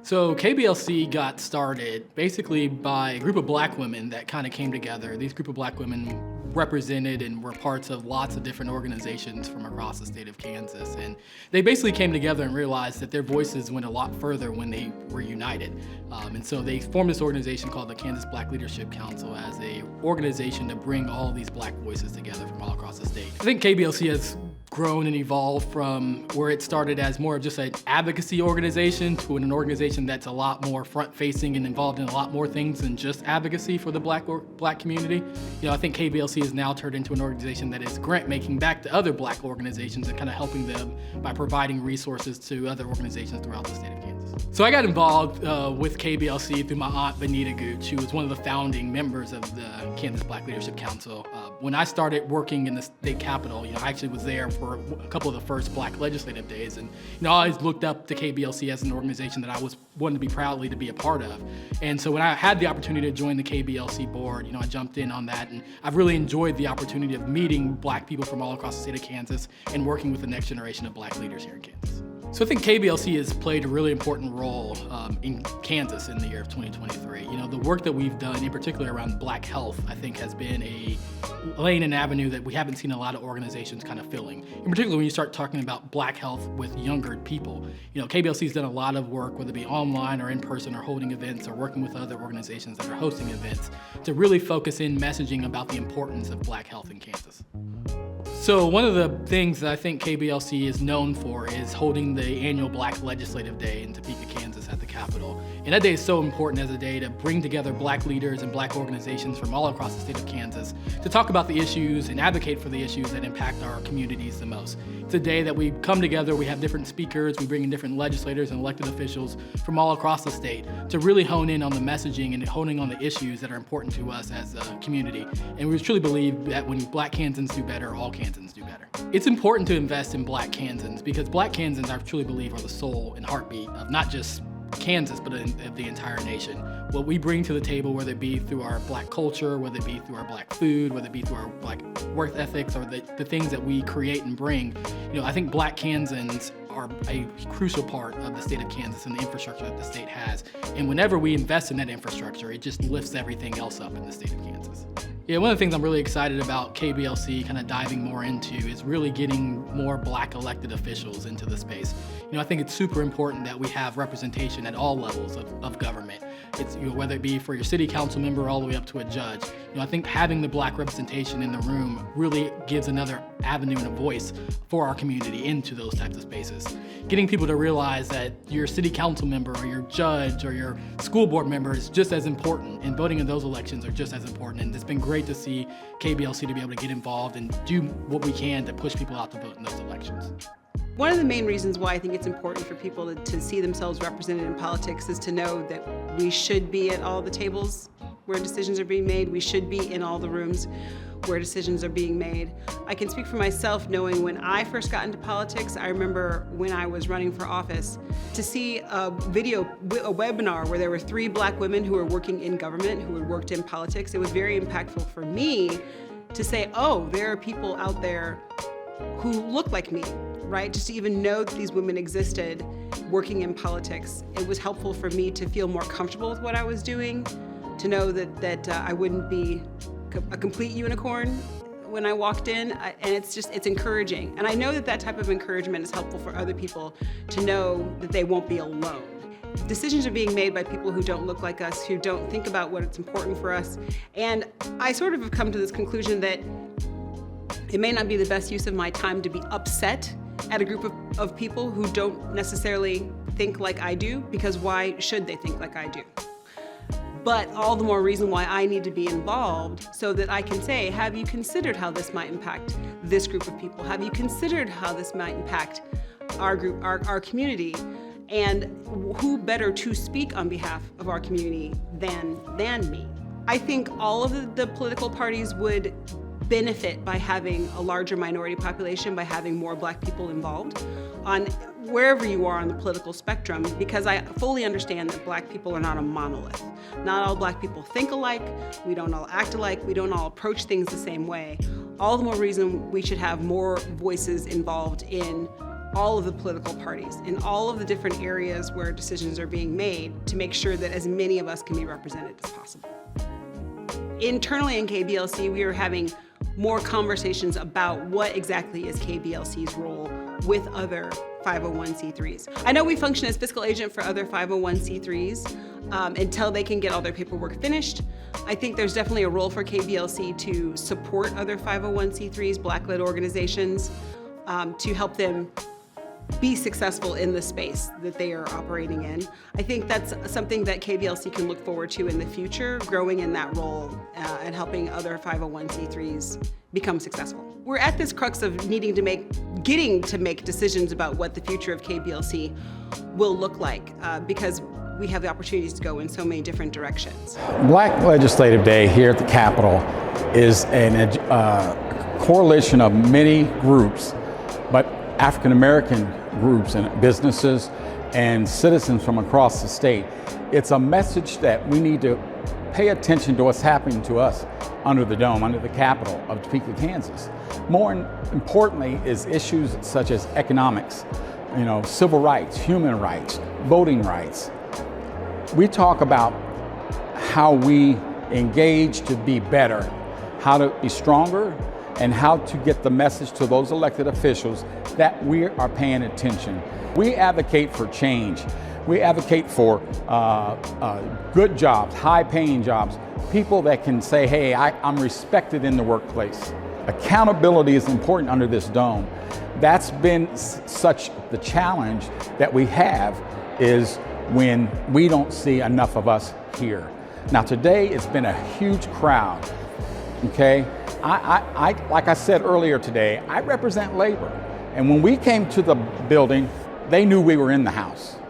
So KBLC got started basically by a group of black women that kind of came together. These group of black women represented and were parts of lots of different organizations from across the state of Kansas. And they basically came together and realized that their voices went a lot further when they were united. And so they formed this organization called the Kansas Black Leadership Council as a organization to bring all these black voices together from all across the state. I think KBLC has grown and evolved from where it started as more of just an advocacy organization to an organization that's a lot more front-facing and involved in a lot more things than just advocacy for the black community. I think KBLC has now turned into an organization that is grant-making back to other black organizations and kind of helping them by providing resources to other organizations throughout the state of Kansas. So I got involved with KBLC through my aunt, Benita Gooch, who was one of the founding members of the Kansas Black Leadership Council. When I started working in the state capitol, I actually was there for a couple of the first black legislative days, and I always looked up to KBLC as an organization that I was wanted to be proudly to be a part of. And so when I had the opportunity to join the KBLC board, I jumped in on that, and I've really enjoyed the opportunity of meeting black people from all across the state of Kansas and working with the next generation of black leaders here in Kansas. So I think KBLC has played a really important role in Kansas in the year of 2023. The work that we've done, in particular around black health, I think has been a lane and avenue that we haven't seen a lot of organizations kind of filling. In particular, when you start talking about black health with younger people, KBLC's done a lot of work, whether it be online or in person or holding events or working with other organizations that are hosting events to really focus in messaging about the importance of black health in Kansas. So one of the things that I think KBLC is known for is holding the annual Black Legislative Day in Topeka, Kansas at the Capitol. And that day is so important as a day to bring together black leaders and black organizations from all across the state of Kansas to talk about the issues and advocate for the issues that impact our communities the most. It's a day that we come together, we have different speakers, we bring in different legislators and elected officials from all across the state to really hone in on the messaging and honing on the issues that are important to us as a community. And we truly believe that when black Kansans do better, all Kansans do better. It's important to invest in black Kansans because black Kansans, I truly believe, are the soul and heartbeat of not just Kansas, but of the entire nation. What we bring to the table, whether it be through our black culture, whether it be through our black food, whether it be through our black work ethics, or the things that we create and bring, I think black Kansans are a crucial part of the state of Kansas and the infrastructure that the state has. And whenever we invest in that infrastructure, it just lifts everything else up in the state of Kansas. Yeah, one of the things I'm really excited about KBLC kind of diving more into is really getting more black elected officials into the space. I think it's super important that we have representation at all levels of government. It's whether it be for your city council member all the way up to a judge. I think having the black representation in the room really gives another avenue and a voice for our community into those types of spaces. Getting people to realize that your city council member or your judge or your school board member is just as important, and voting in those elections are just as important. And it's been great to see KBLC to be able to get involved and do what we can to push people out to vote in those elections. One of the main reasons why I think it's important for people to see themselves represented in politics is to know that we should be at all the tables where decisions are being made. We should be in all the rooms where decisions are being made. I can speak for myself knowing when I first got into politics, I remember when I was running for office, to see a webinar where there were 3 black women who were working in government, who had worked in politics. It was very impactful for me to say, oh, there are people out there who look like me, right? Just to even know that these women existed working in politics. It was helpful for me to feel more comfortable with what I was doing, to know that I wouldn't be a complete unicorn when I walked in, and it's encouraging. And I know that type of encouragement is helpful for other people to know that they won't be alone. Decisions are being made by people who don't look like us, who don't think about what's important for us. And I sort of have come to this conclusion that it may not be the best use of my time to be upset at a group of people who don't necessarily think like I do, because why should they think like I do? But all the more reason why I need to be involved so that I can say, have you considered how this might impact this group of people? Have you considered how this might impact our group, our community? And who better to speak on behalf of our community than me? I think all of the political parties would benefit by having a larger minority population, by having more black people involved on wherever you are on the political spectrum, because I fully understand that black people are not a monolith. Not all black people think alike, we don't all act alike, we don't all approach things the same way. All the more reason we should have more voices involved in all of the political parties in all of the different areas where decisions are being made to make sure that as many of us can be represented as possible. Internally in KBLC, we are having more conversations about what exactly is KBLC's role with other 501c3s. I know we function as fiscal agent for other 501c3s until they can get all their paperwork finished. I think there's definitely a role for KBLC to support other 501c3s, Black-led organizations, to help them be successful in the space that they are operating in. I think that's something that KBLC can look forward to in the future, growing in that role and helping other 501c3s become successful. We're at this crux of getting to make decisions about what the future of KBLC will look like because we have the opportunities to go in so many different directions. Black Legislative Day here at the Capitol is a coalition of many groups, but African American groups and businesses and citizens from across the state. It's a message that we need to pay attention to what's happening to us under the dome, under the Capitol of Topeka, Kansas. More importantly is issues such as economics, civil rights, human rights, voting rights. We talk about how we engage to be better, how to be stronger, and how to get the message to those elected officials that we are paying attention. We advocate for change. We advocate for good jobs, high-paying jobs, people that can say, hey, I'm respected in the workplace. Accountability is important under this dome. That's been such the challenge that we have is when we don't see enough of us here. Now today it's been a huge crowd, okay? Like I said earlier today, I represent labor. And when we came to the building, they knew we were in the house.